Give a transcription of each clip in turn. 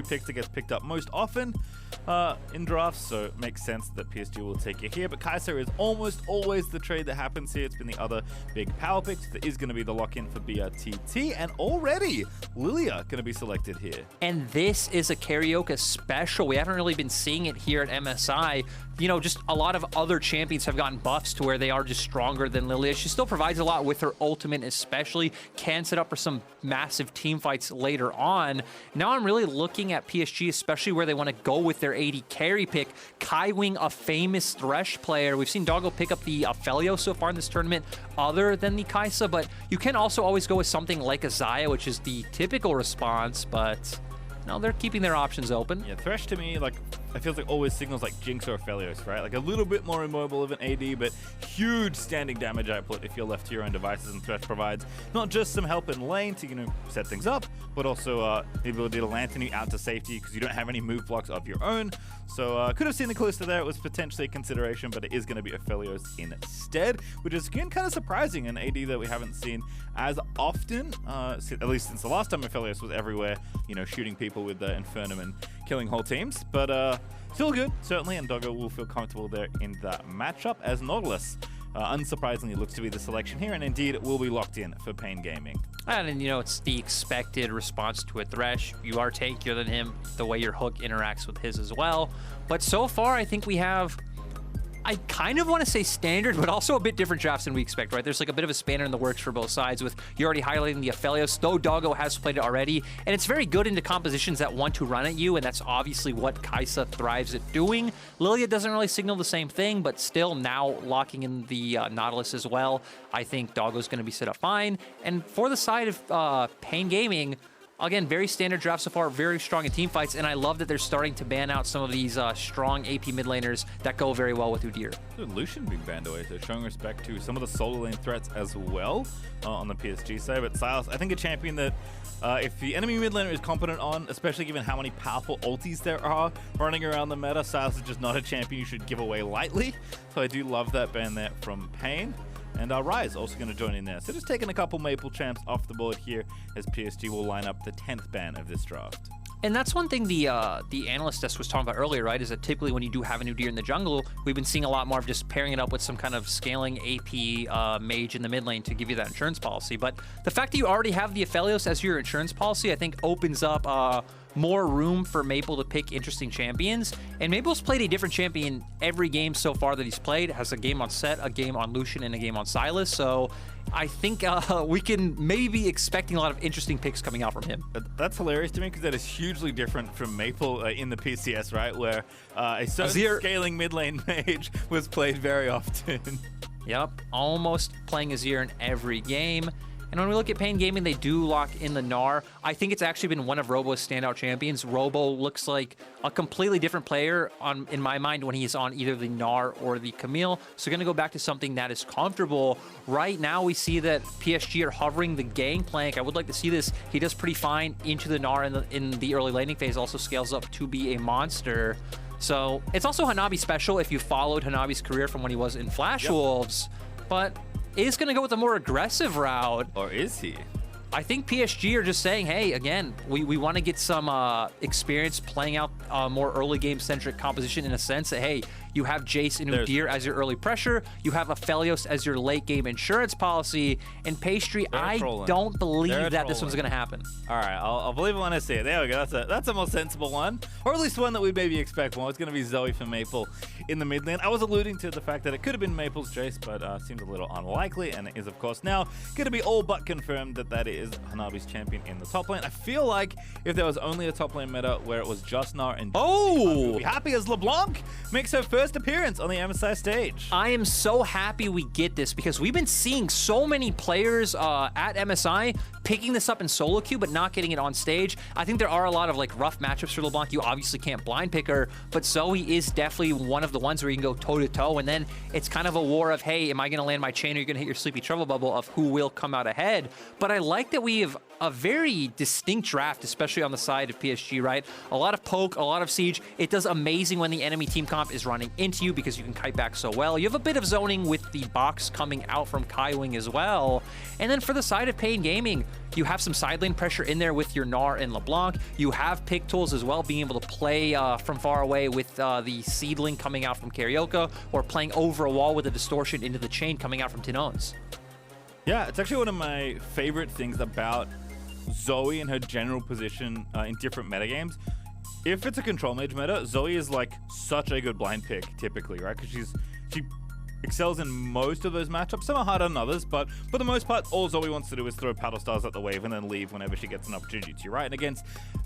pick that gets picked up most often in drafts, so it makes sense that PSG will take it here. But Kaisa is almost always the trade that happens here. It's been the other big power picks. There is going to be the lock-in for brTT, and already Lillia going to be selected here. And this is a Cariok special. We haven't really been seeing it here at MSI. You know, just a lot of other champions have gotten buffs to where they are just stronger than Lillia. She still provides a lot with her ultimate, especially can set up for some massive team fights later on. Now I'm really looking at PSG, especially where they want to go with their AD carry pick. Kaiwing, a famous Thresh player. We've seen Doggo pick up the Aphelios so far in this tournament other than the Kaisa, but you can also always go with something like a Xayah, which is the typical response, but no, they're keeping their options open. Yeah, Thresh to me, like, it feels like always signals like Jinx or Aphelios, right? Like a little bit more immobile of an AD, but huge standing damage output if you're left to your own devices, and Thresh provides not just some help in lane to, you know, set things up, but also the ability to lantern you out to safety because you don't have any move blocks of your own. So could have seen the Kalista there. It was potentially a consideration, but it is going to be Aphelios instead, which is again kind of surprising, an AD that we haven't seen as often, at least since the last time Aphelios was everywhere, you know, shooting people with the Infernum and killing whole teams. But still good, certainly, and Doggo will feel comfortable there in that matchup as Nautilus, unsurprisingly, looks to be the selection here, and indeed it will be locked in for Pain Gaming. And, you know, it's the expected response to a Thresh. You are tankier than him, the way your hook interacts with his as well. But so far, I think we have, I kind of want to say standard, but also a bit different drafts than we expect, right? There's like a bit of a spanner in the works for both sides, with you already highlighting the Aphelios, though Doggo has played it already, and it's very good into compositions that want to run at you, and that's obviously what Kaisa thrives at doing. Lillia doesn't really signal the same thing, but still now locking in the Nautilus as well. I think Doggo's going to be set up fine. And for the side of Pain Gaming, again, very standard draft so far, very strong in team fights, and I love that they're starting to ban out some of these strong AP mid laners that go very well with Udyr. Lucian being banned away, so showing respect to some of the solo lane threats as well on the PSG side. But Silas, I think a champion that if the enemy mid laner is competent on, especially given how many powerful ultis there are running around the meta, Silas is just not a champion you should give away lightly. So I do love that ban there from Pain. And Rise also going to join in there. So just taking a couple Maple champs off the board here as PSG will line up the 10th ban of this draft. And that's one thing the analyst desk was talking about earlier, right? Is that typically when you do have an Udyr in the jungle, we've been seeing a lot more of just pairing it up with some kind of scaling AP mage in the mid lane to give you that insurance policy. But the fact that you already have the Aphelios as your insurance policy, I think opens up more room for Maple to pick interesting champions. And Maple's played a different champion every game so far that he's played. Has a game on Set, a game on Lucian, and a game on Silas. So I think we can maybe be expecting a lot of interesting picks coming out from him. That's hilarious to me because that is hugely different from Maple in the PCS, right? Where a certain scaling mid lane mage was played very often. Yep, almost playing Azir in every game. And when we look at Pain Gaming, they do lock in the Gnar. I think it's actually been one of Robo's standout champions. Robo looks like a completely different player in my mind when he's on either the Gnar or the Camille. So going to go back to something that is comfortable. Right now, we see that PSG are hovering the Gangplank. I would like to see this. He does pretty fine into the Gnar in the early laning phase. Also scales up to be a monster. So it's also Hanabi special if you followed Hanabi's career from when he was in Flash Wolves. But is going to go with a more aggressive route. Or is he? I think PSG are just saying, hey, again, we want to get some experience playing out more early game-centric composition in a sense that, hey, you have Jayce and Udyr as your early pressure. You have Aphelios as your late-game insurance policy. And Pastry, I don't believe that this one's going to happen. All right, I'll believe it when I see it. There we go. That's a more sensible one. Or at least one that we maybe expect. Well, it's going to be Zoe for Maple in the mid lane. I was alluding to the fact that it could have been Maple's Jayce, but seems a little unlikely. And it is, of course, now going to be all but confirmed that that is Hanabi's champion in the top lane. I feel like if there was only a top lane meta where it was just Gnar and we'd be happy as LeBlanc makes her first appearance on the MSI stage. I am so happy we get this because we've been seeing so many players at MSI picking this up in solo queue but not getting it on stage. I think there are a lot of like rough matchups for LeBlanc. You obviously can't blind pick her, but Zoe is definitely one of the ones where you can go toe to toe, and then it's kind of a war of, hey, am I going to land my chain or are you going to hit your sleepy trouble bubble of who will come out ahead? But I like that we have a very distinct draft, especially on the side of PSG, right? A lot of poke, a lot of siege. It does amazing when the enemy team comp is running into you because you can kite back so well. You have a bit of zoning with the box coming out from Kaiwing as well. And then for the side of Pain Gaming, You have some side lane pressure in there with your Gnar and LeBlanc. You have pick tools as well, being able to play from far away with the seedling coming out from Cariok, or playing over a wall with a distortion into the chain coming out from tinowns. Yeah, it's actually one of my favorite things about Zoe and her general position in different metagames. If it's a control mage meta, Zoe is like such a good blind pick typically, right? Because she excels in most of those matchups. Some are harder than others, but for the most part, all Zoe wants to do is throw paddle stars at the wave and then leave whenever she gets an opportunity to, right? And against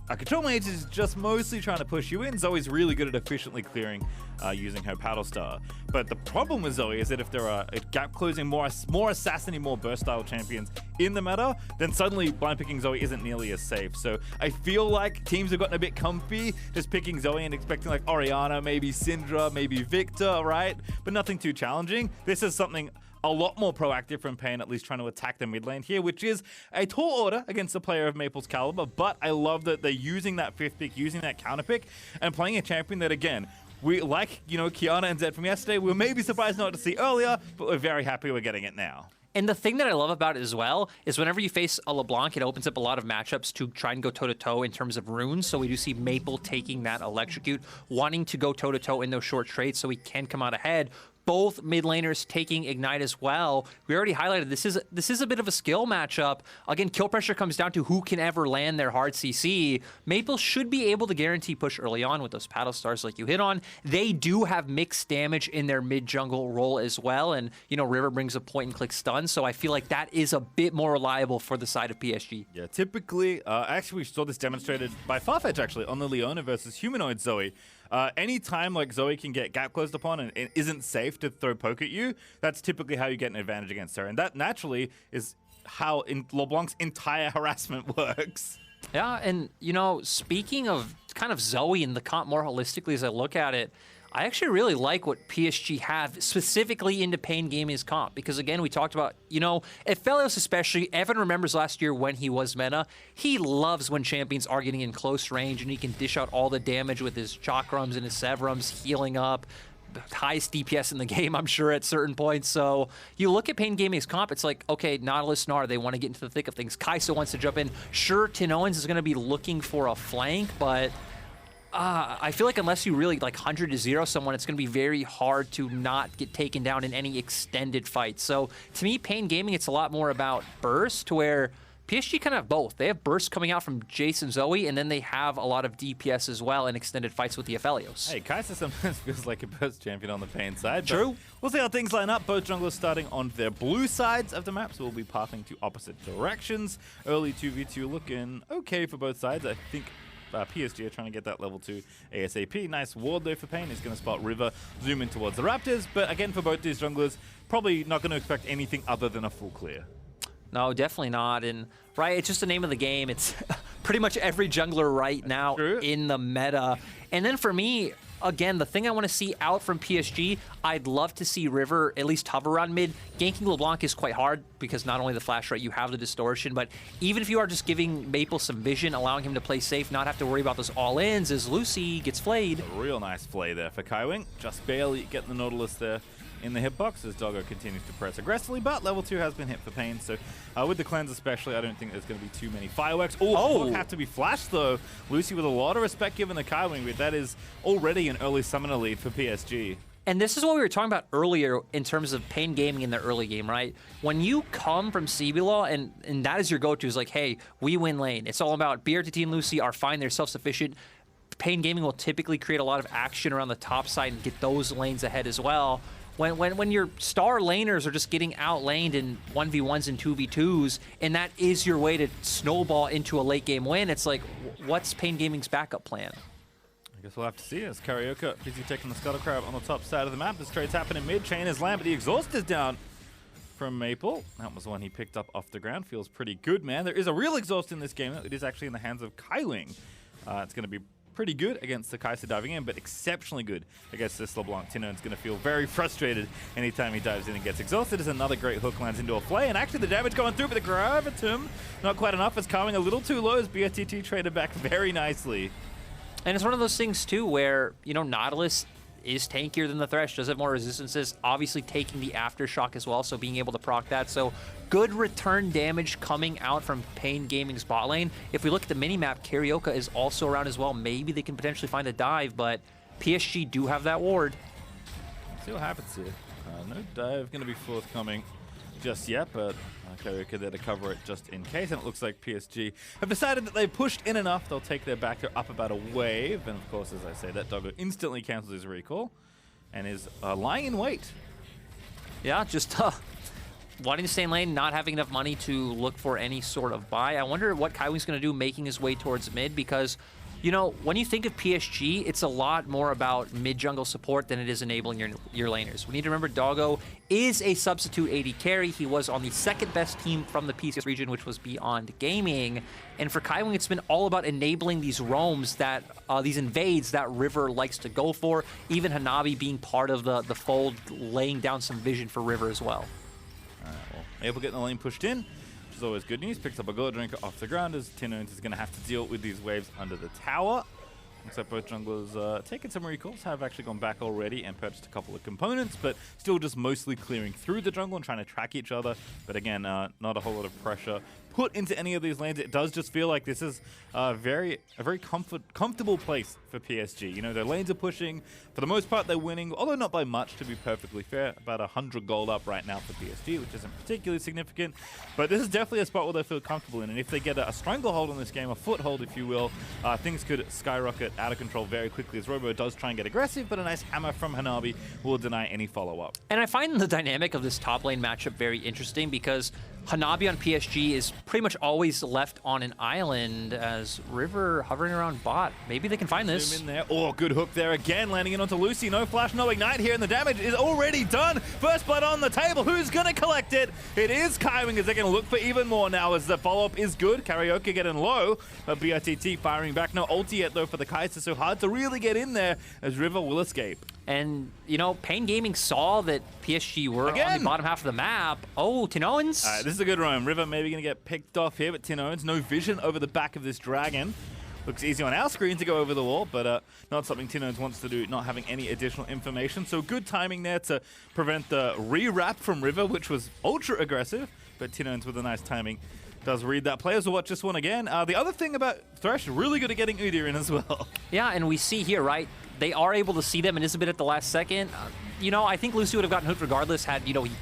a control mage is just mostly trying to push you in. Zoe's really good at efficiently clearing using her paddle star. But the problem with Zoe is that if there are gap closing, more assassin-y, more burst style champions in the meta, then suddenly blind picking Zoe isn't nearly as safe. So I feel like teams have gotten a bit comfy just picking Zoe and expecting like Orianna, maybe Syndra, maybe Victor, right? But nothing too challenging. This is something a lot more proactive from Pain, at least trying to attack the mid lane here, which is a tall order against a player of Maple's caliber, but I love that they're using that fifth pick, using that counter pick, and playing a champion that, again, we like, you know, Kiana and Zed from yesterday, we were maybe surprised not to see earlier, but we're very happy we're getting it now. And the thing that I love about it as well is whenever you face a LeBlanc, it opens up a lot of matchups to try and go toe-to-toe in terms of runes. So we do see Maple taking that Electrocute, wanting to go toe-to-toe in those short trades so he can come out ahead. Both mid laners taking Ignite as well. We already highlighted this is a bit of a skill matchup. Again, kill pressure comes down to who can ever land their hard CC. Maple should be able to guarantee push early on with those paddle stars like you hit on. They do have mixed damage in their mid jungle role as well, and you know River brings a point and click stun, so I feel like that is a bit more reliable for the side of PSG. Yeah, typically, actually we saw this demonstrated by Farfetch actually on the Leona versus Humanoid Zoe. Anytime like Zoe can get gap closed upon and it isn't safe to throw poke at you, that's typically how you get an advantage against her. And that naturally is how LeBlanc's entire harassment works. Yeah, and you know, speaking of kind of Zoe and the comp more holistically as I look at it, I actually really like what PSG have specifically into Pain Gaming's comp, because again, we talked about, you know, Aphelios especially, Evan remembers last year when he was meta, he loves when champions are getting in close range and he can dish out all the damage with his Chakrams and his Severums, healing up, highest DPS in the game, I'm sure, at certain points. So you look at Pain Gaming's comp, it's like, okay, Nautilus Gnar, they want to get into the thick of things. Kaisa wants to jump in. Sure, tinowns is going to be looking for a flank, but I feel like unless you really like 100 to 0 someone, it's going to be very hard to not get taken down in any extended fight. So to me, Pain Gaming, it's a lot more about burst, to where PSG kind of have both. They have bursts coming out from jayce and Zoe, and then they have a lot of DPS as well in extended fights with the Aphelios. Hey, Kaisa sometimes feels like a burst champion on the Pain side. True. We'll see how things line up. Both junglers starting on their blue sides of the map, so we'll be pathing to opposite directions. Early 2v2 looking okay for both sides. I think PSG are trying to get that level 2 ASAP. Nice ward though for Pain. He's going to spot River, zoom in towards the Raptors. But again, for both these junglers, probably not going to expect anything other than a full clear. No, definitely not. And right, it's just the name of the game. It's pretty much every jungler right now in the meta. And then for me, again, the thing I want to see out from PSG, I'd love to see River at least hover around mid. Ganking LeBlanc is quite hard because not only the flash right, you have the distortion, but even if you are just giving Maple some vision, allowing him to play safe, not have to worry about those all-ins as Luci gets flayed. A real nice flay there for Kaiwing. Just barely getting the Nautilus there in the hitbox as Doggo continues to press aggressively, but level 2 has been hit for Pain, so with the cleanse especially, I don't think there's going to be too many fireworks. Oh, have to be flashed though. Luci with a lot of respect given the Kaiwing, but that is already an early summoner lead for PSG. And this is what we were talking about earlier in terms of Pain Gaming in the early game, right? When you come from CBLOL and that is your go-to, is like, hey, we win lane. It's all about brTT and Luci are fine, they're self-sufficient. Pain Gaming will typically create a lot of action around the top side and get those lanes ahead as well. When your star laners are just getting outlaned in 1v1s and 2v2s, and that is your way to snowball into a late game win, it's like, what's Pain Gaming's backup plan? I guess we'll have to see as Cariok busy taking the Scuttle Crab on the top side of the map. This trade's happening mid, chain is land, but the exhaust is down from Maple. That was the one he picked up off the ground. Feels pretty good, man. There is a real exhaust in this game. It is actually in the hands of Kaiwing. It's going to be pretty good against the Kaisa diving in, but exceptionally good against this LeBlanc. tinowns going to feel very frustrated anytime he dives in and gets exhausted as another great hook lands into a flay, and actually the damage going through, but the gravitum not quite enough as coming a little too low as brTT traded back very nicely. And it's one of those things too where, you know, Nautilus is tankier than the Thresh, does have more resistances, obviously taking the Aftershock as well, so being able to proc that. So good return damage coming out from Pain Gaming's bot lane. If we look at the minimap, Cariok is also around as well. Maybe they can potentially find a dive, but PSG do have that ward. See what happens here. No dive going to be forthcoming just yet, but Kaiwing there to cover it just in case. And it looks like PSG have decided that they've pushed in enough. They'll take their back. They're up about a wave. And of course, as I say, that Doggo instantly cancels his recall and is lying in wait. Yeah, just wanting to stay in lane, not having enough money to look for any sort of buy. I wonder what Kaiwing's going to do making his way towards mid, because you know, when you think of PSG, it's a lot more about mid-jungle support than it is enabling your laners. We need to remember Doggo is a substitute AD carry. He was on the second best team from the PCS region, which was Beyond Gaming. And for Kaiwing, it's been all about enabling these roams, that these invades that River likes to go for. Even Hanabi being part of the fold, laying down some vision for River as well. All right, well, able to get the lane pushed in, which is always good news. Picks up a gold drinker off the ground as tinowns is going to have to deal with these waves under the tower. Looks like both junglers taking some recalls, have actually gone back already and purchased a couple of components, but still just mostly clearing through the jungle and trying to track each other. But again, not a whole lot of pressure put into any of these lanes. It does just feel like this is a very comfortable place for PSG. You know, their lanes are pushing. For the most part, they're winning, although not by much, to be perfectly fair. About 100 gold up right now for PSG, which isn't particularly significant. But this is definitely a spot where they feel comfortable in. And if they get a stranglehold on this game, a foothold, if you will, things could skyrocket out of control very quickly, as Robo does try and get aggressive, but a nice hammer from Hanabi will deny any follow-up. And I find the dynamic of this top lane matchup very interesting, because Hanabi on PSG is pretty much always left on an island, as River hovering around bot. Maybe they can find this. Zoom in there. Oh, good hook there again, landing in onto Luci. No flash, no ignite here, and the damage is already done. First blood on the table. Who's going to collect it? It is Kaiwing, as they're going to look for even more now, as the follow-up is good. Cariok getting low, but brTT firing back. No ulti yet, though, for the Kaisa, so hard to really get in there, as River will escape. And, you know, Pain Gaming saw that PSG were on the bottom half of the map. Oh, tinowns. This is a good roam. River maybe going to get picked off here, but tinowns, no vision over the back of this dragon. Looks easy on our screen to go over the wall, but not something tinowns wants to do, not having any additional information. So good timing there to prevent the re-wrap from River, which was ultra aggressive, but tinowns with a nice timing does read that. Players will watch this one again. The other thing about Thresh, really good at getting Udyr in as well. Yeah, and we see here, right, they are able to see them, and it's a bit at the last second. You know, I think Luci would have gotten hooked regardless had, you know, he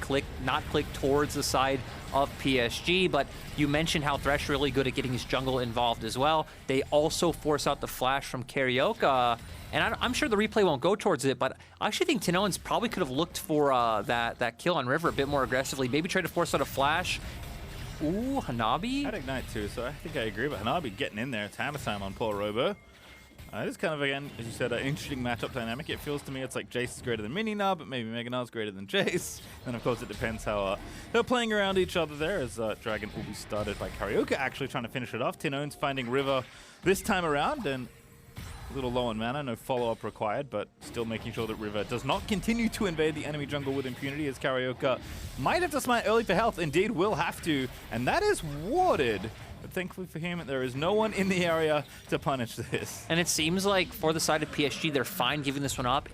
not clicked towards the side of PSG, but you mentioned how Thresh really good at getting his jungle involved as well. They also force out the flash from Cariok, and I'm sure the replay won't go towards it, but I actually think tinowns probably could have looked for that kill on River a bit more aggressively, maybe try to force out a flash. Ooh, Hanabi? I'd ignite too, so I think I agree, but Hanabi getting in there. It's hammer time on poor Robo. It is kind of, again, as you said, an interesting matchup dynamic. It feels to me it's like Jayce is greater than Mini Gnar, but maybe Mega Gnar is greater than Jayce. And of course, it depends how they're playing around each other there, as Dragon will be started by Cariok, actually trying to finish it off. tinowns finding River this time around, and a little low on mana, no follow-up required, but still making sure that River does not continue to invade the enemy jungle with impunity, as Cariok might have to smite early for health. Indeed, will have to, and that is warded. But thankfully for him, there is no one in the area to punish this. And it seems like for the side of PSG, they're fine giving this one up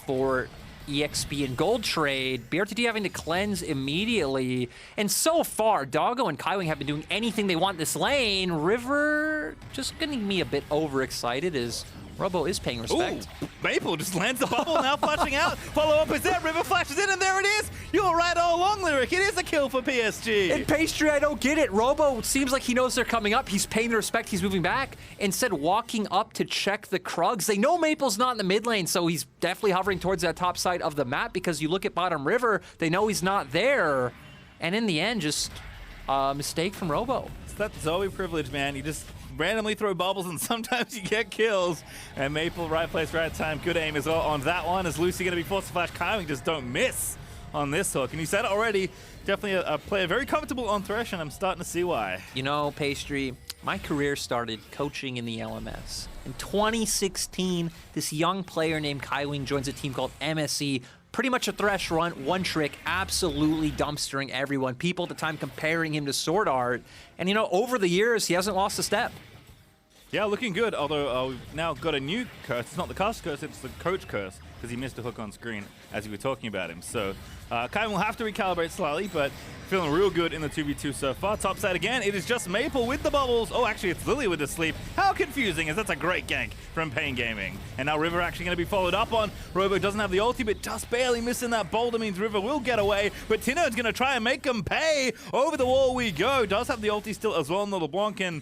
for EXP and gold trade. brTT having to cleanse immediately. And so far, Doggo and Kaiwing have been doing anything they want this lane. River just getting me a bit overexcited as Robo is paying respect. Ooh, Maple just lands the bubble, now flashing out. Follow-up is there, River flashes in, and there it is. You were right all along, Lyric. It is a kill for PSG. And Pastry, I don't get it. Robo seems like he knows they're coming up. He's paying the respect. He's moving back. Instead, walking up to check the Krugs. They know Maple's not in the mid lane, so he's definitely hovering towards that top side of the map, because you look at bottom River, they know he's not there. And in the end, just a mistake from Robo. It's that Zoe privilege, man. You just randomly throw bubbles and sometimes you get kills. And Maple, right place, right time. Good aim as well on that one. Is Luci going to be forced to flash? Kaiwing just don't miss on this hook. And you said it already, definitely a player very comfortable on Thresh, and I'm starting to see why. You know, Pastry, my career started coaching in the LMS. In 2016, this young player named Kaiwing joins a team called MSI. Pretty much a Thresh run, one trick, absolutely dumpstering everyone. People at the time comparing him to Sword Art. And, you know, over the years, he hasn't lost a step. Yeah, looking good, although we've now got a new curse. It's not the cast curse, it's the coach curse, because he missed a hook on screen as you were talking about him. So Kaiwing will have to recalibrate slightly, but feeling real good in the 2v2 so far. Top side again, it is just Maple with the bubbles. Oh, actually, it's Lillia with the sleep. How confusing, as that's a great gank from Pain Gaming. And now River actually going to be followed up on. Robo doesn't have the ulti, but just barely missing that boulder means River will get away. But tinowns going to try and make them pay. Over the wall we go. Does have the ulti still as well in the LeBlanc, and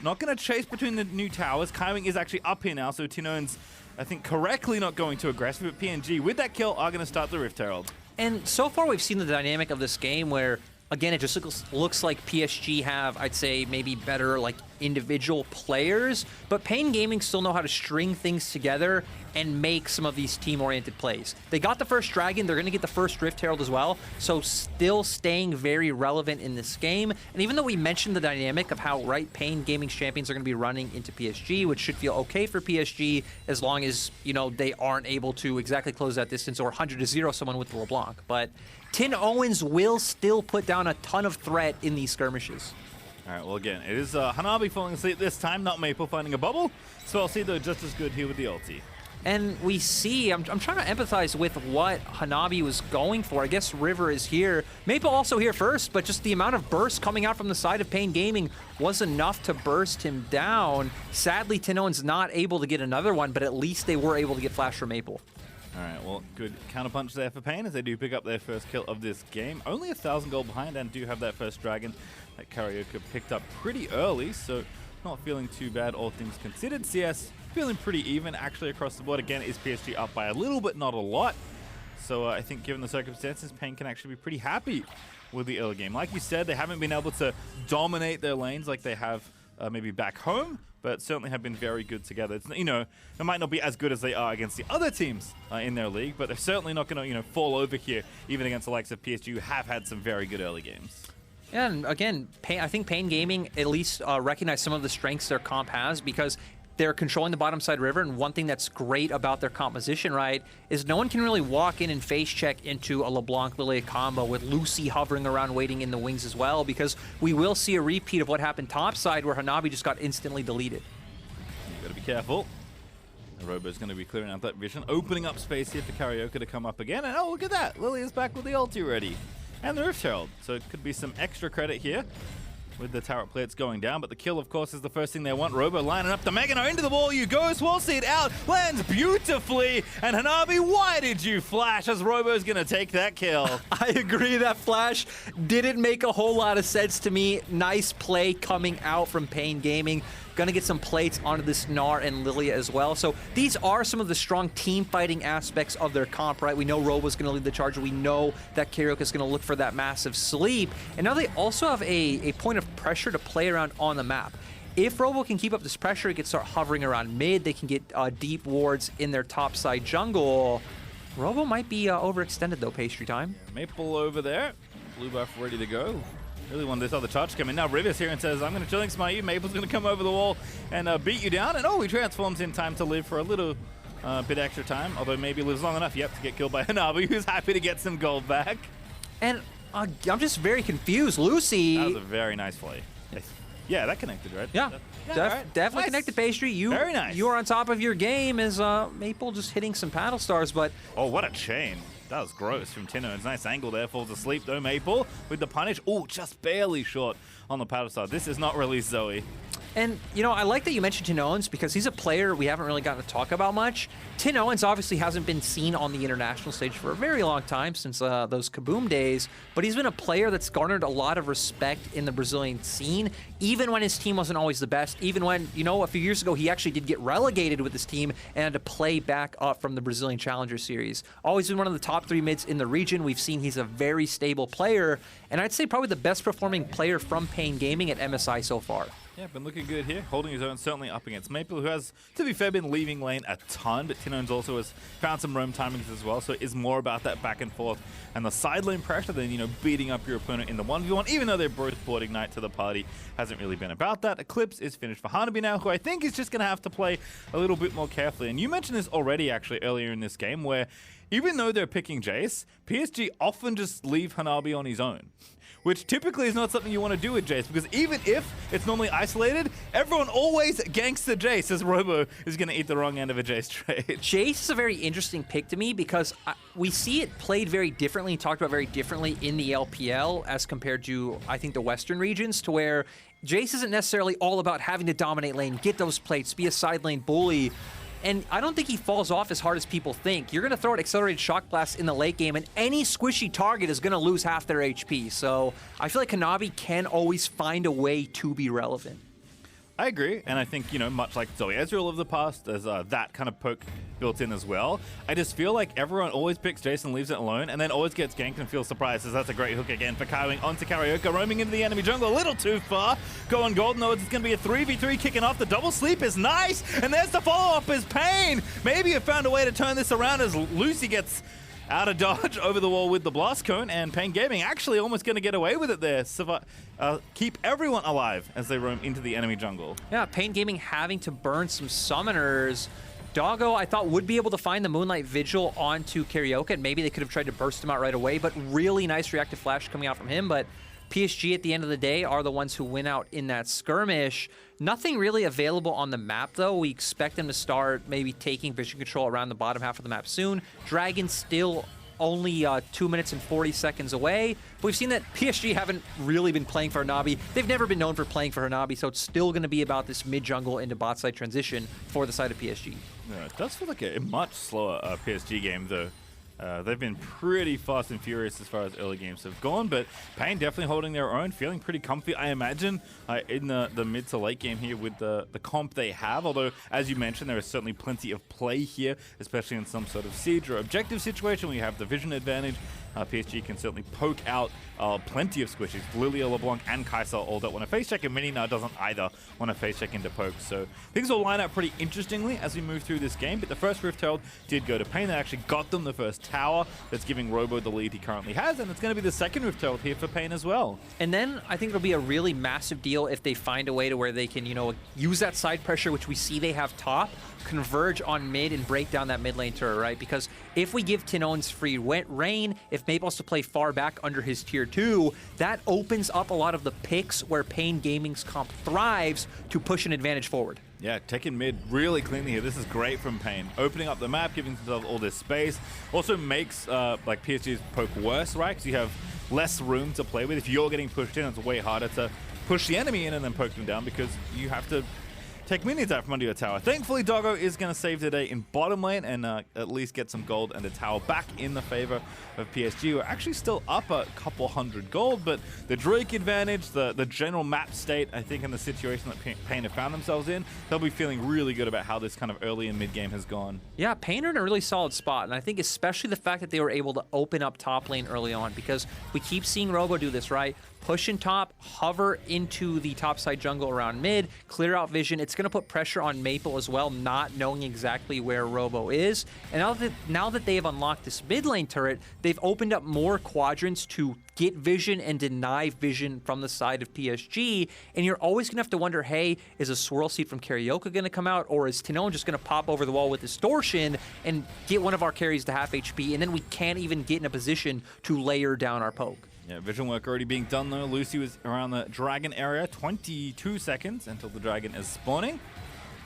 not going to chase between the new towers. Kaiwing is actually up here now, so tinowns, I think, correctly not going too aggressive. But PNG, with that kill, are going to start the Rift Herald. And so far, we've seen the dynamic of this game where, again, it just looks like PSG have, I'd say, maybe better like individual players, but Pain Gaming still know how to string things together and make some of these team-oriented plays. They got the first Dragon, they're going to get the first Rift Herald as well, so still staying very relevant in this game. And even though we mentioned the dynamic of how Pain Gaming's champions are going to be running into PSG, which should feel okay for PSG as long as, you know, they aren't able to exactly close that distance or 100-0 someone with the LeBlanc. But tinowns will still put down a ton of threat in these skirmishes. All right, well, again, it is Hanabi falling asleep this time, not Maple finding a bubble. So I'll see, though, just as good here with the ulti. And we see, I'm trying to empathize with what Hanabi was going for. I guess River is here. Maple also here first, but just the amount of burst coming out from the side of Pain Gaming was enough to burst him down. Sadly, tinowns not able to get another one, but at least they were able to get flash from Maple. All right, well, good counterpunch there for Pain as they do pick up their first kill of this game. Only 1,000 gold behind and do have that first Dragon that Cariok picked up pretty early, so not feeling too bad, all things considered. CS feeling pretty even actually across the board. Again, is PSG up by a little but not a lot. So I think given the circumstances, Pain can actually be pretty happy with the early game. Like you said, they haven't been able to dominate their lanes like they have maybe back home, but certainly have been very good together. It's, you know, they might not be as good as they are against the other teams in their league, but they're certainly not going to, you know, fall over here, even against the likes of PSG, who have had some very good early games. Yeah, and again, I think Pain Gaming at least recognize some of the strengths their comp has, because they're controlling the bottom side river, and one thing that's great about their composition, right, is no one can really walk in and face check into a LeBlanc Lillia combo with Luci hovering around waiting in the wings as well, because we will see a repeat of what happened topside where Hanabi just got instantly deleted. You gotta be careful. The Robo's gonna be clearing out that vision, opening up space here for Karaoke to come up again, and oh, look at that! Lillia's back with the ulti ready. And the Rift Herald, so it could be some extra credit here with the turret plates going down, but the kill, of course, is the first thing they want. Robo lining up the Megano into the wall. You go, Swall Seed out, lands beautifully, and Hanabi, why did you flash as Robo's gonna take that kill? I agree, that flash didn't make a whole lot of sense to me. Nice play coming out from Pain Gaming. Gonna get some plates onto this Gnar and Lillia as well. So these are some of the strong team fighting aspects of their comp, right? We know Robo's gonna lead the charge. We know that Cariok is gonna look for that massive sleep. And now they also have a point of pressure to play around on the map. If Robo can keep up this pressure, he can start hovering around mid. They can get deep wards in their topside jungle. Robo might be overextended though, PastryTime. Maple over there. Blue buff ready to go. Really want this other charge to come in. Now Rivers here and says, I'm going to chilling smite you. Maple's going to come over the wall and beat you down. And oh, he transforms in time to live for a little bit extra time. Although maybe lives long enough, yep, to get killed by Hanabi, who's happy to get some gold back. And I'm just very confused. Luci. That was a very nice play. Yeah, that connected, right? Yeah. Definitely nice. Connected, Pastry. Very nice. You are on top of your game as Maple just hitting some paddle stars, but... Oh, what a chain. That was gross from tinowns. Nice angle there. Falls asleep, though, Maple with the punish. Oh, just barely short on the paddle star. This is not really Zoe. And, you know, I like that you mentioned tinowns because he's a player we haven't really gotten to talk about much. tinowns obviously hasn't been seen on the international stage for a very long time, since those Kaboom days, but he's been a player that's garnered a lot of respect in the Brazilian scene, even when his team wasn't always the best, even when, you know, a few years ago he actually did get relegated with his team and had to play back up from the Brazilian Challenger Series. Always been one of the top 3 mids in the region. We've seen he's a very stable player, and I'd say probably the best performing player from Pain Gaming at MSI so far. Yeah, been looking good here, holding his own, certainly up against Maple, who has, to be fair, been leaving lane a ton, but tinowns also has found some roam timings as well, so it is more about that back and forth and the side lane pressure than, you know, beating up your opponent in the 1v1, even though they're both brought Ignite to the party. Hasn't really been about that. Eclipse is finished for Hanabi now, who I think is just going to have to play a little bit more carefully. And you mentioned this already, actually, earlier in this game, where even though they're picking jayce, PSG often just leave Hanabi on his own, which typically is not something you want to do with jayce, because even if it's normally isolated, everyone always ganks the jayce, as Robo is going to eat the wrong end of a jayce trade. Jayce is a very interesting pick to me because we see it played very differently and talked about very differently in the LPL as compared to, I think, the Western regions, to where jayce isn't necessarily all about having to dominate lane, get those plates, be a side lane bully. And I don't think he falls off as hard as people think. You're going to throw an accelerated shock blast in the late game, and any squishy target is going to lose half their HP. So I feel like Hanabi can always find a way to be relevant. I agree, and I think, you know, much like Zoe Ezreal of the past, there's that kind of poke built in as well. I just feel like everyone always picks jayce and leaves it alone, and then always gets ganked and feels surprised, as that's a great hook again for Kaiwing onto Cariok, roaming into the enemy jungle a little too far. Going golden odds, it's going to be a 3v3 kicking off. The double sleep is nice, and there's the follow-up is Pain. Maybe it found a way to turn this around as Luci gets out of dodge over the wall with the blast cone, and Pain Gaming actually almost going to get away with it there. Keep everyone alive as they roam into the enemy jungle. Yeah, Pain Gaming having to burn some summoners. Doggo, I thought, would be able to find the Moonlight Vigil onto Cariok, and maybe they could have tried to burst him out right away, but really nice reactive flash coming out from him. But PSG, at the end of the day, are the ones who win out in that skirmish. Nothing really available on the map, though. We expect them to start maybe taking vision control around the bottom half of the map soon. Dragon still only 2 minutes and 40 seconds away. But we've seen that PSG haven't really been playing for Hanabi. They've never been known for playing for Hanabi, so it's still going to be about this mid-jungle into bot side transition for the side of PSG. Yeah, it does feel like a much slower PSG game, though. They've been pretty fast and furious as far as early games have gone, but Pain definitely holding their own, feeling pretty comfy, I imagine, in the mid to late game here with the comp they have. Although, as you mentioned, there is certainly plenty of play here, especially in some sort of siege or objective situation where you have the vision advantage. PSG can certainly poke out plenty of squishies. Lillia, LeBlanc, and Kaisa all don't want to face check, and Mini now doesn't either want to face check into poke. So things will line up pretty interestingly as we move through this game. But the first Rift Herald did go to Pain. That actually got them the first tower that's giving Robo the lead he currently has, and it's going to be the second Rift Herald here for Pain as well. And then I think it'll be a really massive deal if they find a way to where they can, you know, use that side pressure, which we see they have top, converge on mid and break down that mid lane turret, right? Because if we give tinowns free reign, if Maple wants to play far back under his tier 2, that opens up a lot of the picks where Pain Gaming's comp thrives to push an advantage forward. Yeah, taking mid really cleanly here. This is great from Pain. Opening up the map, giving himself all this space. Also makes like PSG's poke worse, right? Because you have less room to play with. If you're getting pushed in, it's way harder to push the enemy in and then poke them down because you have to take minions out from under your tower. Thankfully, Doggo is going to save today in bottom lane and at least get some gold and a tower back in the favor of PSG. We're actually still up a couple hundred gold, but the Drake advantage, the general map state, I think in the situation that Pain have found themselves in, they'll be feeling really good about how this kind of early and mid game has gone. Yeah, Pain are in a really solid spot, and I think especially the fact that they were able to open up top lane early on, because we keep seeing Robo do this, right? Push in top, hover into the top side jungle around mid, clear out vision. It's going to put pressure on Maple as well, not knowing exactly where Robo is. And now that they have unlocked this mid lane turret, they've opened up more quadrants to get vision and deny vision from the side of PSG. And you're always going to have to wonder, hey, is a swirl seed from Cariok going to come out? Or is tinowns just going to pop over the wall with distortion and get one of our carries to half HP? And then we can't even get in a position to layer down our poke. Yeah, vision work already being done though. Luci was around the dragon area, 22 seconds until the dragon is spawning.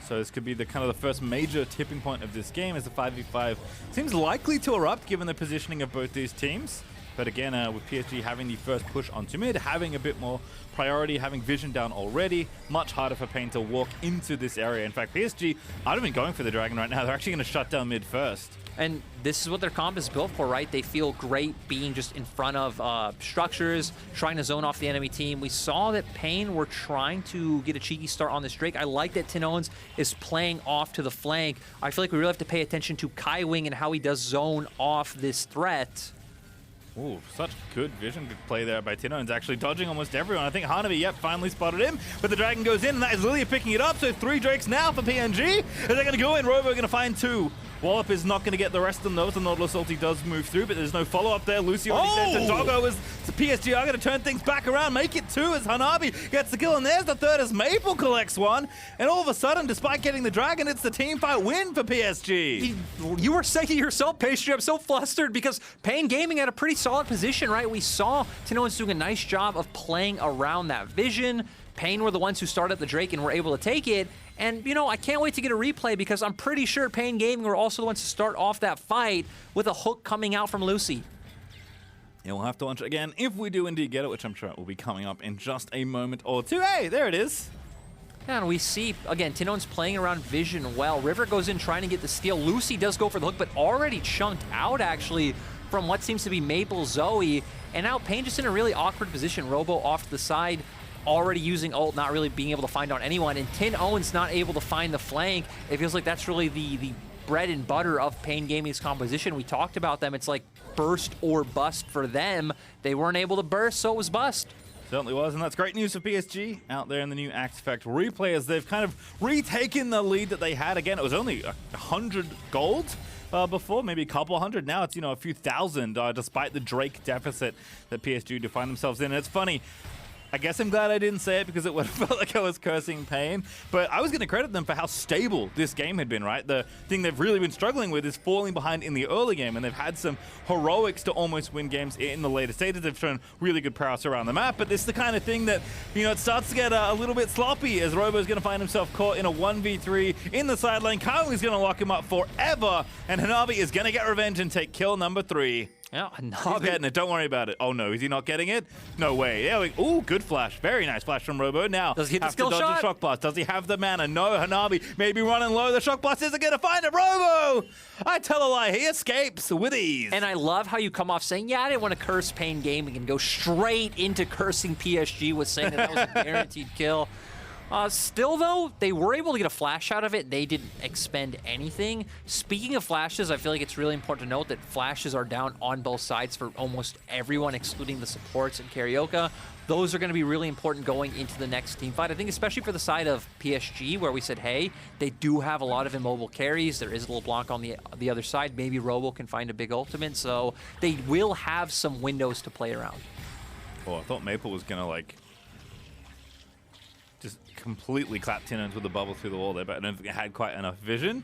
So this could be the kind of the first major tipping point of this game as the 5v5 seems likely to erupt given the positioning of both these teams. But again, with PSG having the first push onto mid, having a bit more priority, having vision down already, much harder for Pain to walk into this area. In fact, PSG aren't even going for the dragon right now. They're actually going to shut down mid first. And this is what their comp is built for, right? They feel great being just in front of structures, trying to zone off the enemy team. We saw that Pain were trying to get a cheeky start on this Drake. I like that tinowns is playing off to the flank. I feel like we really have to pay attention to Kaiwing and how he does zone off this threat. Ooh, such good vision, good play there by tinowns, actually dodging almost everyone. I think Hanabi, yep, finally spotted him, but the dragon goes in, and that is Lillia picking it up, so 3 Drakes now for PNG. Are they going to go in? Robo going to find 2. Wallop is not going to get the rest of them though. The Nautilus ulti does move through, but there's no follow-up there. Luci already dead to Doggo as the PSG are going to turn things back around, make it 2 as Hanabi gets the kill, and there's the third as Maple collects one. And all of a sudden, despite getting the dragon, it's the team fight win for PSG. You were saying it yourself, Pastry. I'm so flustered because Pain Gaming had a pretty solid position, right? We saw tinowns doing a nice job of playing around that vision. Pain were the ones who started the Drake and were able to take it. And, you know, I can't wait to get a replay because I'm pretty sure Pain Gaming were also the ones to start off that fight with a hook coming out from Luci. Yeah, we'll have to watch it again if we do indeed get it, which I'm sure will be coming up in just a moment or two. Hey, there it is. Yeah, and we see, again, tinowns playing around vision well. River goes in trying to get the steal. Luci does go for the hook, but already chunked out, actually, from what seems to be Maple Zoe. And now Pain just in a really awkward position. Robo off to the side, already using ult, not really being able to find on anyone. And tinowns not able to find the flank. It feels like that's really the bread and butter of Pain Gaming's composition. We talked about them. It's like burst or bust for them. They weren't able to burst, so it was bust. Certainly was, and that's great news for PSG out there in the new Axe Effect replay as they've kind of retaken the lead that they had. Again, it was only 100 gold before, maybe a couple hundred. Now it's, you know, a few thousand, despite the Drake deficit that PSG do find themselves in. And it's funny, I guess I'm glad I didn't say it because it would have felt like I was cursing Pain. But I was going to credit them for how stable this game had been, right? The thing they've really been struggling with is falling behind in the early game, and they've had some heroics to almost win games in the later stages. They've shown really good prowess around the map, but this is the kind of thing that, you know, it starts to get a little bit sloppy as Robo's going to find himself caught in a 1v3 in the side lane. Kaiwing is going to lock him up forever, and Hanabi is going to get revenge and take kill number 3. Yeah, He's getting it. Don't worry about it. Oh no, is he not getting it? No way. Yeah. Ooh, good flash. Very nice flash from Robo. Now, does he have the to dodge shot? the shock blast. Does he have the mana? No, Hanabi maybe running low. The shock blast isn't going to find it. Robo! I tell a lie. He escapes with ease. And I love how you come off saying, yeah, I didn't want to curse Pain Gaming and go straight into cursing PSG with saying that was a guaranteed kill. Still, though, they were able to get a flash out of it. They didn't expend anything. Speaking of flashes, I feel like it's really important to note that flashes are down on both sides for almost everyone, excluding the supports and Cariok. Those are going to be really important going into the next team fight. I think especially for the side of PSG, where we said, hey, they do have a lot of immobile carries. There is a LeBlanc on the other side. Maybe Robo can find a big ultimate, so they will have some windows to play around. Oh, I thought Maple was going to, like, just completely clap tinowns with a bubble through the wall there, but I don't think it had quite enough vision.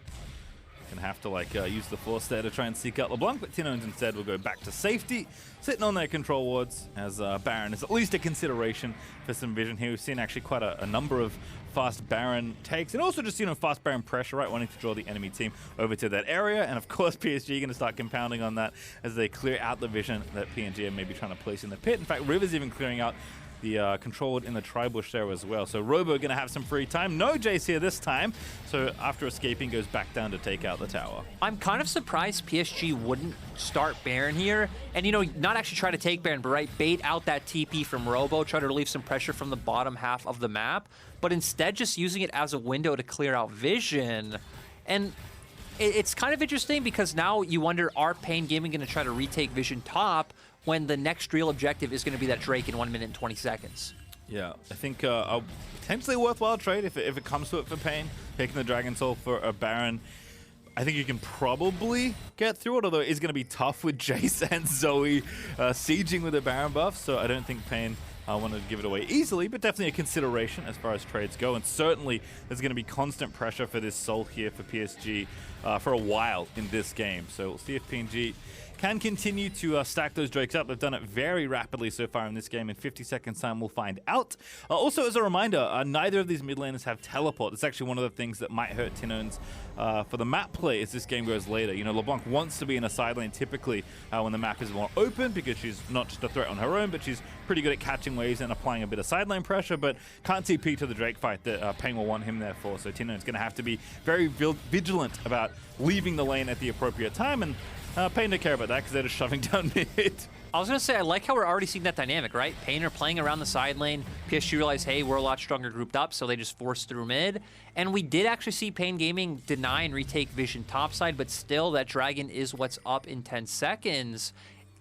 Gonna have to like use the force there to try and seek out LeBlanc, but tinowns instead will go back to safety, sitting on their control wards as Baron is at least a consideration for some vision here. We've seen actually quite a number of fast Baron takes, and also just, you know, fast Baron pressure, right, wanting to draw the enemy team over to that area. And of course PSG going to start compounding on that as they clear out the vision that PNG are maybe trying to place in the pit. In fact, River's even clearing out the control in the tri-bush there as well. So Robo going to have some free time. No jayce here this time. So after escaping, goes back down to take out the tower. I'm kind of surprised PSG wouldn't start Baron here. And, you know, not actually try to take Baron, but right, bait out that TP from Robo, try to relieve some pressure from the bottom half of the map, but instead just using it as a window to clear out vision. And it's kind of interesting because now you wonder, are Pain Gaming going to try to retake vision top when the next real objective is going to be that Drake in 1 minute and 20 seconds? Yeah, I think a potentially worthwhile trade if it comes to it for Pain, taking the Dragon Soul for a Baron. I think you can probably get through it, although it is going to be tough with jayce and Zoe sieging with a Baron buff, so I don't think Pain wanted to give it away easily, but definitely a consideration as far as trades go. And certainly there's going to be constant pressure for this Soul here for PSG for a while in this game. So we'll see if PNG can continue to stack those Drakes up. They've done it very rapidly so far in this game. In 50 seconds time, we'll find out. Also, as a reminder, neither of these mid laners have teleport. It's actually one of the things that might hurt tinowns for the map play as this game goes later. You know, LeBlanc wants to be in a side lane typically when the map is more open, because she's not just a threat on her own, but she's pretty good at catching waves and applying a bit of side lane pressure, but can't TP to the Drake fight that Pain will want him there for. So tinowns going to have to be very vigilant about leaving the lane at the appropriate time, and Pain don't care about that because they're just shoving down mid. I was going to say, I like how we're already seeing that dynamic, right? Pain are playing around the side lane. PSG realized, hey, we're a lot stronger grouped up, so they just forced through mid. And we did actually see Pain Gaming deny and retake vision topside, but still, that dragon is what's up in 10 seconds.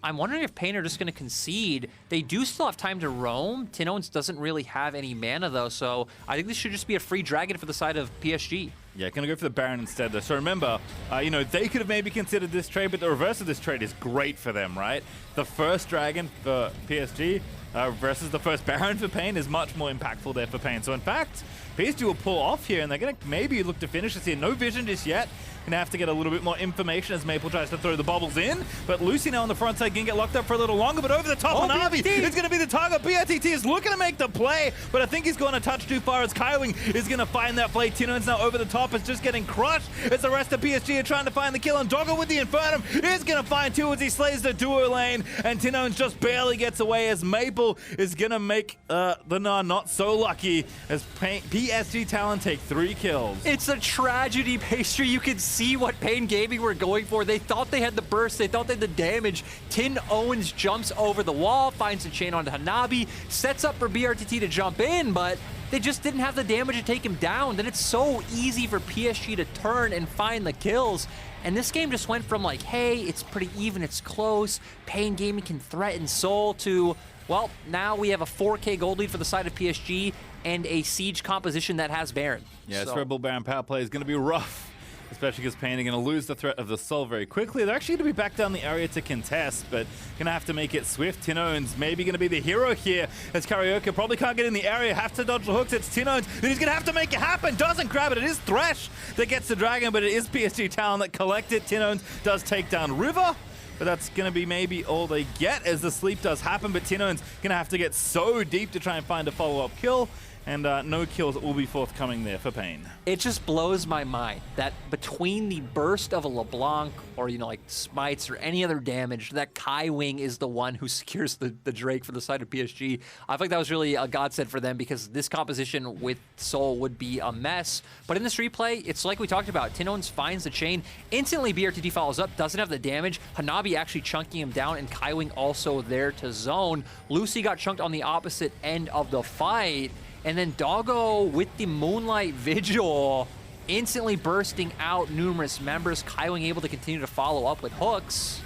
I'm wondering if Pain are just going to concede. They do still have time to roam. tinowns doesn't really have any mana, though, so I think this should just be a free dragon for the side of PSG. Yeah, gonna go for the Baron instead though. So remember, you know, they could have maybe considered this trade, but the reverse of this trade is great for them, right? The first Dragon for PSG versus the first Baron for Pain is much more impactful there for Pain. So in fact, PSG will pull off here, and they're gonna maybe look to finish this here. No vision just yet. Gonna have to get a little bit more information as Maple tries to throw the bubbles in. But Luci now on the front side can get locked up for a little longer, but over the top, Hanabi is gonna be the target. brTT is looking to make the play, but I think he's going a touch too far as Kaiwing is gonna find that play. tinowns now over the top, is just getting crushed as the rest of PSG are trying to find the kill, and Doggo with the Infernum is gonna find two as he slays the duo lane, and tinowns just barely gets away as Maple is gonna make the Gnar not so lucky as PSG Talon take 3 kills. It's a tragedy, Pastry. You can see what Pain Gaming were going for. They thought they had the burst. They thought they had the damage. tinowns jumps over the wall, finds a chain onto Hanabi, sets up for brTT to jump in, but they just didn't have the damage to take him down. Then it's so easy for PSG to turn and find the kills. And this game just went from like, hey, it's pretty even, it's close, Pain Gaming can threaten Soul, to, well, now we have a 4K gold lead for the side of PSG and a Siege composition that has Baron. Yeah, this Rebel Baron power play is going to be rough, especially because Pain are going to lose the threat of the Soul very quickly. They're actually going to be back down the area to contest, but going to have to make it swift. tinowns maybe going to be the hero here, as Cariok probably can't get in the area, have to dodge the hooks. It's tinowns, and he's going to have to make it happen. Doesn't grab it. It is Thresh that gets the Dragon, but it is PSG Talon that collect it. tinowns does take down River, but that's going to be maybe all they get as the sleep does happen, but tinowns going to have to get so deep to try and find a follow-up kill. And no kills will be forthcoming there for Pain. It just blows my mind that between the burst of a LeBlanc or, you know, like smites or any other damage, that Kaiwing is the one who secures the Drake for the side of PSG. I think that was really a godsend for them, because this composition with Soul would be a mess. But in this replay, it's like we talked about. tinowns finds the chain. Instantly, brTT follows up, doesn't have the damage. Hanabi actually chunking him down, and Kaiwing also there to zone. Luci got chunked on the opposite end of the fight. And then Doggo with the Moonlight Vigil, instantly bursting out numerous members. Kaiwing able to continue to follow up with hooks.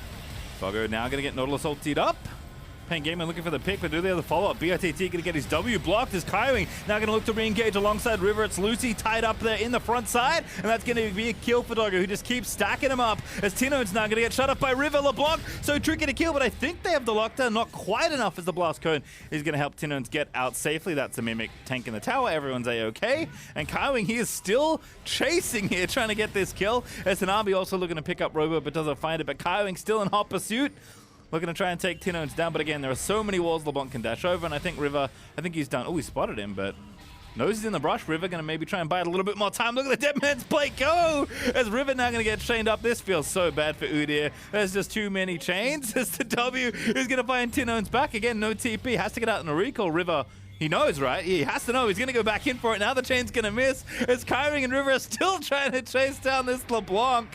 Doggo now going to get Nautilus ultied up. Pain Gaming looking for the pick, but do they have the follow-up? brTT going to get his W blocked as Kaiwing now going to look to re-engage alongside River. It's Luci tied up there in the front side, and that's going to be a kill for Doggo, who just keeps stacking him up as tinowns now going to get shut up by River. LeBlanc, so tricky to kill, but I think they have the lockdown, not quite enough, as the blast cone is going to help tinowns get out safely. That's a Mimic tank in the tower. Everyone's A-okay. And Kaiwing, he is still chasing here, trying to get this kill, as Hanabi also looking to pick up Robo, but doesn't find it. But Kaiwing still in hot pursuit, looking to try and take tinowns down, but again, there are so many walls LeBlanc can dash over, and I think River, I think he's done. Oh, he spotted him, but knows he's in the brush. River going to maybe try and buy it a little bit more time. Look at the dead man's plate go! As River now going to get chained up. This feels so bad for Udyr. There's just too many chains. As the W is going to find tinowns back. Again, no TP. Has to get out in a recall. River, he knows, right? He has to know. He's going to go back in for it. Now the chain's going to miss. As Kaiwing and River are still trying to chase down this LeBlanc.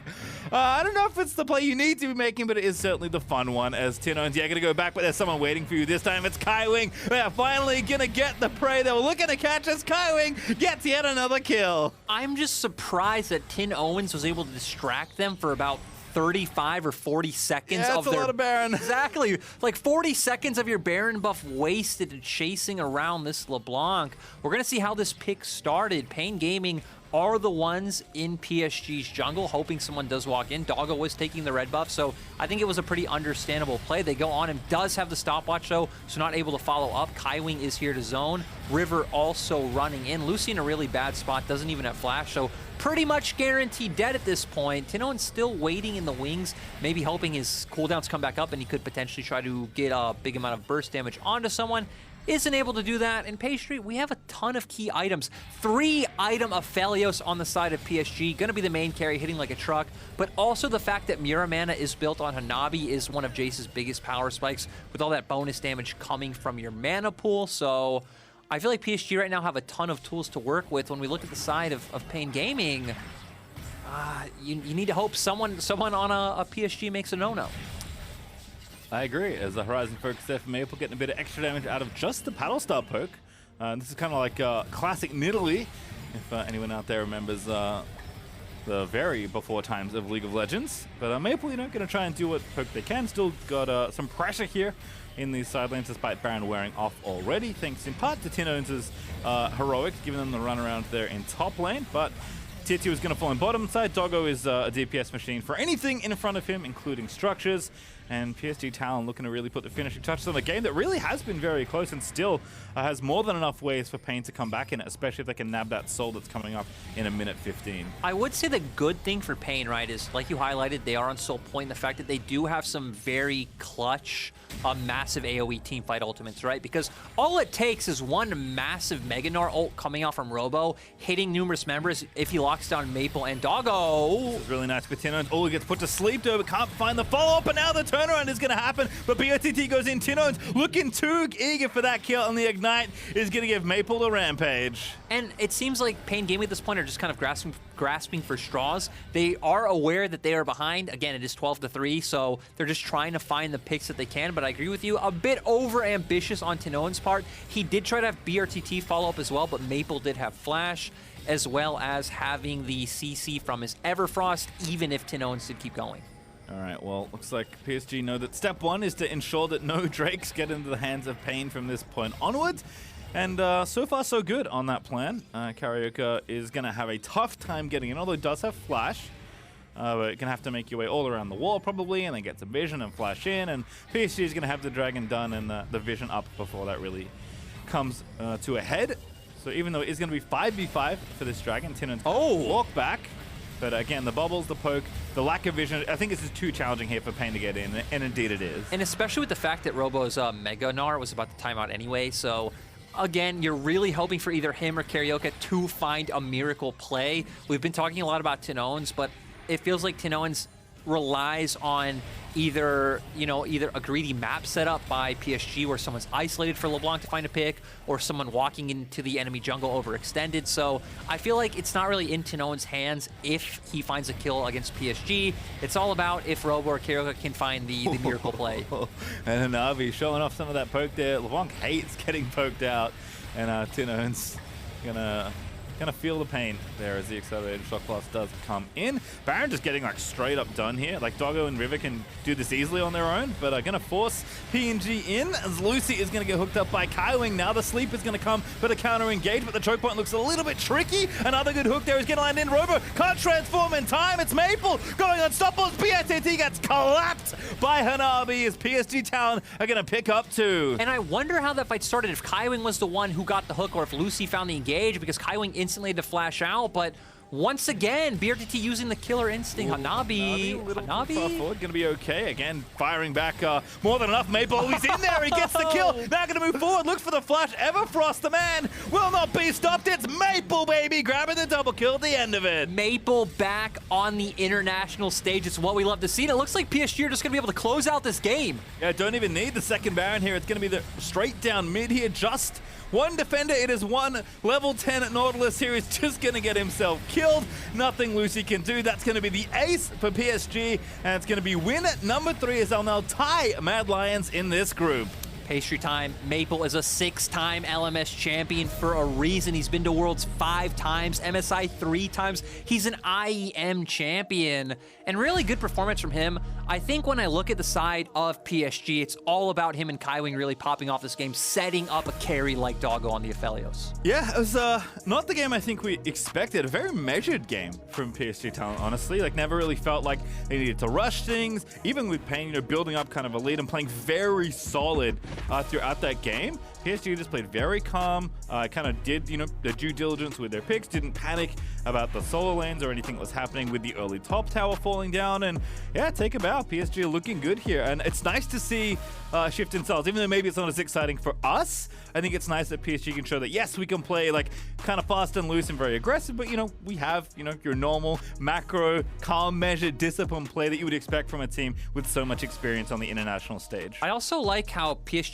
I don't know if it's the play you need to be making, but it is certainly the fun one, as tinowns, yeah, gonna go back, but there's someone waiting for you. This time it's Kaiwing. They're finally gonna get the prey they were looking to catch, as Kaiwing gets yet another kill. I'm just surprised that tinowns was able to distract them for about 35 or 40 seconds of their... a lot of Baron. Exactly. Like 40 seconds of your Baron buff wasted chasing around this LeBlanc. We're going to see how this pick started. Pain Gaming are the ones in PSG's jungle, hoping someone does walk in. Doggo was taking the red buff, so I think it was a pretty understandable play. They go on him, does have the stopwatch though, so not able to follow up. Kaiwing is here to zone. River also running in. Luci in a really bad spot, doesn't even have flash, so pretty much guaranteed dead at this point. tinowns still waiting in the wings, maybe hoping his cooldowns come back up and he could potentially try to get a big amount of burst damage onto someone. Isn't able to do that. In Pastry, we have a ton of key items. 3-item Aphelios on the side of PSG, gonna be the main carry, hitting like a truck, but also the fact that Muramana is built on Hanabi is one of jayce's biggest power spikes, with all that bonus damage coming from your mana pool. So I feel like PSG right now have a ton of tools to work with. When we look at the side of Pain Gaming, you need to hope someone on a PSG makes a no-no. I agree, as the Horizon focus there for Maple, getting a bit of extra damage out of just the paddle star poke. This is kind of like classic Nidalee, if anyone out there remembers the very before times of League of Legends. But Maple, you know, going to try and do what poke they can. Still got some pressure here in these side lanes, despite Baron wearing off already, thanks in part to tinowns' heroics, giving them the run around there in top lane. But Tier 2 is going to fall on bottom side. Doggo is a DPS machine for anything in front of him, including structures. And PSG Talon looking to really put the finishing touches on a game that really has been very close and still has more than enough ways for Pain to come back in it, especially if they can nab that soul that's coming up in a minute 15. I would say the good thing for Pain, right, is like you highlighted, they are on soul point. The fact that they do have some very clutch, massive AoE teamfight ultimates, right? Because all it takes is one massive Mega Gnar ult coming out from Robo, hitting numerous members if he locks down Maple and Doggo. This is really nice with tinowns. Oh, he gets put to sleep though, but can't find the follow-up, and now the turnaround is going to happen. But brTT goes in. tinowns looking too eager for that kill, and the Ignite is going to give Maple the rampage. And it seems like Pain Gaming at this point are just kind of grasping for straws. They are aware that they are behind. Again, it is 12-3, so they're just trying to find the picks that they can. But I agree with you, a bit over-ambitious on tinowns' part. He did try to have brTT follow-up as well, but Maple did have Flash, as well as having the CC from his Everfrost, even if tinowns did keep going. All right, well, looks like PSG know that step one is to ensure that no Drakes get into the hands of Pain from this point onwards. And so far, so good on that plan. Cariok is going to have a tough time getting in, although it does have Flash. But you're going to have to make your way all around the wall, probably, and then get some vision and flash in. And PSG is going to have the Dragon done and the vision up before that really comes to a head. So even though it is going to be 5v5 for this Dragon, tinowns walk back. But again, the bubbles, the poke, the lack of vision, I think this is too challenging here for Pain to get in, and indeed it is. And especially with the fact that Robo's Mega Gnar was about to time out anyway, so again, you're really hoping for either him or Cariok to find a miracle play. We've been talking a lot about tinowns, but it feels like tinowns relies on either a greedy map setup by PSG where someone's isolated for LeBlanc to find a pick, or someone walking into the enemy jungle overextended. So I feel like it's not really in tinowns' hands if he finds a kill against PSG. It's all about if Robo or Cariok can find the miracle play. And Hanabi showing off some of that poke there. LeBlanc hates getting poked out, and tinowns gonna feel the pain there as the accelerated shock blast does come in. Baron just getting like straight up done here. Like Doggo and River can do this easily on their own, but gonna force PNG in as Luci is gonna get hooked up by Kaiwing. Now the sleep is gonna come for the counter engage, but the choke point looks a little bit tricky. Another good hook there is gonna land in. Robo can't transform in time. It's Maple going unstoppable. brTT gets collapsed by Hanabi as PSG Talon are gonna pick up 2. And I wonder how that fight started, if Kaiwing was the one who got the hook or if Luci found the engage, because Kaiwing instantly had to flash out, but once again, brTT using the killer instinct. Hanabi, far forward, gonna be okay. Again, firing back more than enough. Maple, he's in there, he gets the kill. Now gonna move forward, looks for the flash. Everfrost, the man, will not be stopped. It's Maple, baby, grabbing the double kill at the end of it. Maple back on the international stage. It's what we love to see. And it looks like PSG are just gonna be able to close out this game. Yeah, don't even need the second Baron here. It's gonna be the straight down mid here. Just one defender. It is one level 10 Nautilus here. He's just gonna get himself killed. Nothing Luci can do. That's going to be the ace for PSG, and it's going to be win number 3 as they'll now tie Mad Lions in this group. PastryTime, Maple is a 6-time LMS champion for a reason. He's been to Worlds 5 times, MSI 3 times. He's an IEM champion, and really good performance from him. I think when I look at the side of PSG, it's all about him and Kaiwing really popping off this game, setting up a carry like Doggo on the Aphelios. Yeah, it was not the game I think we expected. A very measured game from PSG Talon, honestly. Like, never really felt like they needed to rush things. Even with Pain, building up kind of a lead and playing very solid throughout that game. PSG just played very calm, kind of did, the due diligence with their picks, didn't panic about the solo lanes or anything that was happening with the early top tower falling down, and yeah, take a bow. PSG are looking good here, and it's nice to see shift in styles, even though maybe it's not as exciting for us. I think it's nice that PSG can show that, yes, we can play like kind of fast and loose and very aggressive, but we have, your normal macro, calm, measured, disciplined play that you would expect from a team with so much experience on the international stage. I also like how PSG